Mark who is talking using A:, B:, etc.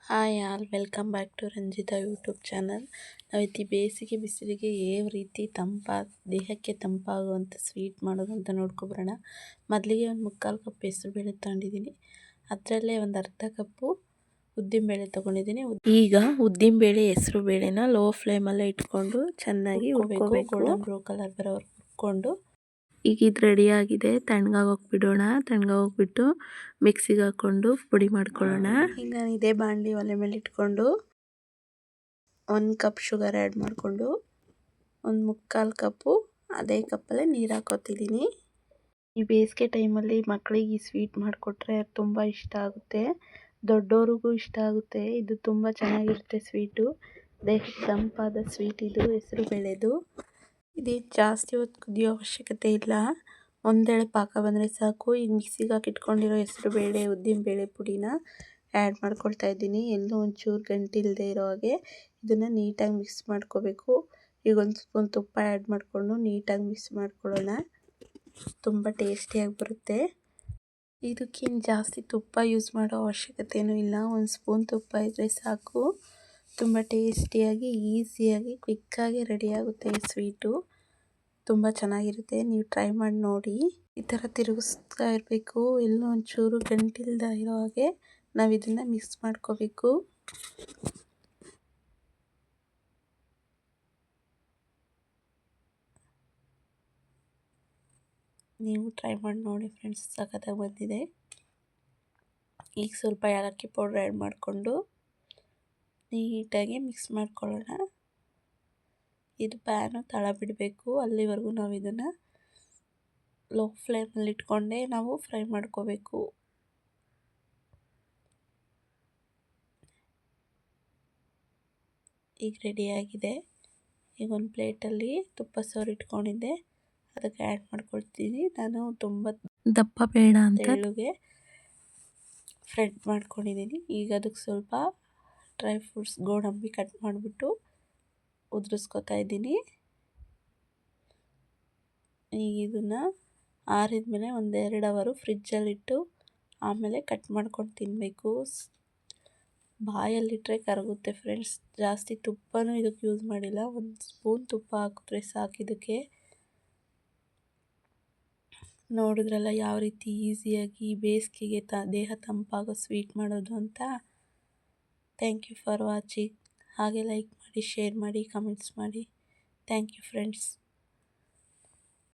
A: Hi all welcome back to Ranjitha YouTube channel. ನಾವಿತ್ತು ಬೇಸಿಗೆ ಬಿಸಿಲಿಗೆ ಯಾವ ರೀತಿ ದೇಹಕ್ಕೆ ತಂಪಾಗುವಂಥ ಸ್ವೀಟ್ ಮಾಡೋದು ಅಂತ ನೋಡ್ಕೊಬರೋಣ. ಮೊದಲಿಗೆ ಒಂದು ಮುಕ್ಕಾಲು ಕಪ್ ಹೆಸರುಬೇಳೆ ತೊಗೊಂಡಿದ್ದೀನಿ. ಅದರಲ್ಲೇ ಒಂದು ಅರ್ಧ ಕಪ್ಪು ಉದ್ದಿನಬೇಳೆ ತೊಗೊಂಡಿದ್ದೀನಿ. ಈಗ ಉದ್ದಿನಬೇಳೆ ಹೆಸರು ಬೇಳೆನ ಲೋ ಫ್ಲೇಮಲ್ಲೇ ಇಟ್ಕೊಂಡು ಚೆನ್ನಾಗಿ ಹುರ್ಕೋಬೇಕು. ಗೋಲ್ಡನ್ ಬ್ರೌನ್ ಕಲರ್ ಬರೋವರೆಗೂ ಹುರ್ಕೊಂಡು ಈಗ ಇದು ರೆಡಿಯಾಗಿದೆ. ತಣ್ಣಗಾಗೋಕೆ ಬಿಡೋಣ. ತಣ್ಣಗಾಗೋಗ್ಬಿಟ್ಟು ಮಿಕ್ಸಿಗೆ ಹಾಕ್ಕೊಂಡು ಪುಡಿ ಮಾಡ್ಕೊಳ್ಳೋಣ. ಈಗ ನಾನು ಇದೇ ಬಾಣಲಿ ಒಲೆ ಮೇಲೆ ಇಟ್ಕೊಂಡು 1 ಕಪ್ ಶುಗರ್ ಆ್ಯಡ್ ಮಾಡಿಕೊಂಡು ಒಂದು ಮುಕ್ಕಾಲು ಕಪ್ಪು ಅದೇ ಕಪ್ಪಲ್ಲೇ ನೀರು ಹಾಕೋತಿದ್ದೀನಿ. ಈ ಬೇಸಿಗೆ ಟೈಮಲ್ಲಿ ಮಕ್ಕಳಿಗೆ ಈ ಸ್ವೀಟ್ ಮಾಡಿಕೊಟ್ರೆ ತುಂಬ ಇಷ್ಟ ಆಗುತ್ತೆ. ದೊಡ್ಡೋರಿಗೂ ಇಷ್ಟ ಆಗುತ್ತೆ. ಇದು ತುಂಬ ಚೆನ್ನಾಗಿರುತ್ತೆ ಸ್ವೀಟು. ದೇಹಕ್ಕೆ ತಂಪಾದ ಸ್ವೀಟ್ ಇದು ಹೆಸರು ಬೇಳೆದು. ಇದೇನು ಜಾಸ್ತಿ ಹೊತ್ತು ಕುದಿಯೋ ಅವಶ್ಯಕತೆ ಇಲ್ಲ. ಒಂದೆಳೆ ಪಾಕ ಬಂದರೆ ಸಾಕು. ಈಗ ಮಿಕ್ಸಿಗೆ ಹಾಕಿಟ್ಕೊಂಡಿರೋ ಹೆಸರು ಬೇಳೆ ಉದ್ದಿನಬೇಳೆ ಪುಡಿನ ಆ್ಯಡ್ ಮಾಡ್ಕೊಳ್ತಾ ಇದ್ದೀನಿ. ಎಲ್ಲೂ ಒಂಚೂರು ಗಂಟಿಲ್ಲದೆ ಇರೋ ಹಾಗೆ ಇದನ್ನು ನೀಟಾಗಿ ಮಿಕ್ಸ್ ಮಾಡ್ಕೋಬೇಕು. ಈಗ ಒಂದು ಸ್ಪೂನ್ ತುಪ್ಪ ಆ್ಯಡ್ ಮಾಡಿಕೊಂಡು ನೀಟಾಗಿ ಮಿಕ್ಸ್ ಮಾಡ್ಕೊಳ್ಳೋಣ. ತುಂಬ ಟೇಸ್ಟಿಯಾಗಿ ಬರುತ್ತೆ. ಇದಕ್ಕೇನು ಜಾಸ್ತಿ ತುಪ್ಪ ಯೂಸ್ ಮಾಡೋ ಅವಶ್ಯಕತೆಯೂ ಇಲ್ಲ. ಒಂದು ಸ್ಪೂನ್ ತುಪ್ಪ ಇದ್ದರೆ ಸಾಕು. ತುಂಬ ಟೇಸ್ಟಿಯಾಗಿ ಈಸಿಯಾಗಿ ಕ್ವಿಕ್ಕಾಗಿ ರೆಡಿಯಾಗುತ್ತೆ ಈ ಸ್ವೀಟು. ತುಂಬ ಚೆನ್ನಾಗಿರುತ್ತೆ. ನೀವು ಟ್ರೈ ಮಾಡಿ ನೋಡಿ. ಈ ಥರ ತಿರುಗಿಸ್ತಾ ಇರಬೇಕು. ಎಲ್ಲೂ ಒಂಚೂರು ಗಂಟಿಲ್ದ ಇರೋ ಹಾಗೆ ನಾವು ಇದನ್ನು ಮಿಕ್ಸ್ ಮಾಡ್ಕೋಬೇಕು. ನೀವು ಟ್ರೈ ಮಾಡಿ ನೋಡಿ ಫ್ರೆಂಡ್ಸ್, ಸಖತ್ತಾಗಿ ಬಂದಿದೆ. ಈಗ ಸ್ವಲ್ಪ ಏಲಕ್ಕಿ ಪೌಡ್ರ್ ಆ್ಯಡ್ ಮಾಡಿಕೊಂಡು ನೀಟಾಗಿ ಮಿಕ್ಸ್ ಮಾಡ್ಕೊಳ್ಳೋಣ. ಇದು ಪ್ಯಾನು ತಳ ಬಿಡಬೇಕು. ಅಲ್ಲಿವರೆಗೂ ನಾವು ಇದನ್ನು ಲೋ ಫ್ಲೇಮಲ್ಲಿ ಇಟ್ಕೊಂಡೇ ನಾವು ಫ್ರೈ ಮಾಡ್ಕೋಬೇಕು. ಈಗ ರೆಡಿಯಾಗಿದೆ. ಈಗ ಒಂದು ಪ್ಲೇಟಲ್ಲಿ ತುಪ್ಪ ಸೋರಿ ಇಟ್ಕೊಂಡಿದ್ದೆ, ಅದಕ್ಕೆ ಆ್ಯಡ್ ಮಾಡ್ಕೊಳ್ತೀನಿ. ನಾನು ತುಂಬ ದಪ್ಪ ಬೇಡ ಅಂತ ಎಳ್ಳುಗೆ ಫ್ರೈ ಮಾಡ್ಕೊಂಡಿದ್ದೀನಿ. ಈಗ ಅದಕ್ಕೆ ಸ್ವಲ್ಪ ಡ್ರೈ ಫ್ರೂಟ್ಸ್ ಗೋಡಂಬಿ ಕಟ್ ಮಾಡಿಬಿಟ್ಟು ಉದುರಿಸ್ಕೊತಾ ಇದ್ದೀನಿ. ಈಗ ಇದನ್ನು ಆರಿದ ಮೇಲೆ 1-2 ಅವರು ಫ್ರಿಜ್ಜಲ್ಲಿಟ್ಟು ಆಮೇಲೆ ಕಟ್ ಮಾಡ್ಕೊಂಡು ತಿನ್ನಬೇಕು. ಬಾಯಲ್ಲಿಟ್ಟರೆ ಕರಗುತ್ತೆ ಫ್ರೆಂಡ್ಸ್. ಜಾಸ್ತಿ ತುಪ್ಪನೂ ಇದಕ್ಕೆ ಯೂಸ್ ಮಾಡಿಲ್ಲ. 1 ಸ್ಪೂನ್ ತುಪ್ಪ ಹಾಕಿದ್ರೆ ಸಾಕು ಇದಕ್ಕೆ. ನೋಡಿದ್ರಲ್ಲ ಯಾವ ರೀತಿ ಈಸಿಯಾಗಿ ಬೇಸಿಗೆಗೆ ದೇಹ ತಂಪಾಗೋ ಸ್ವೀಟ್ ಮಾಡೋದು ಅಂತ. Thank you for watching. ಹಾಗೆ ಲೈಕ್ ಮಾಡಿ, ಶೇರ್ ಮಾಡಿ, ಕಮೆಂಟ್ಸ್ ಮಾಡಿ. Thank you friends.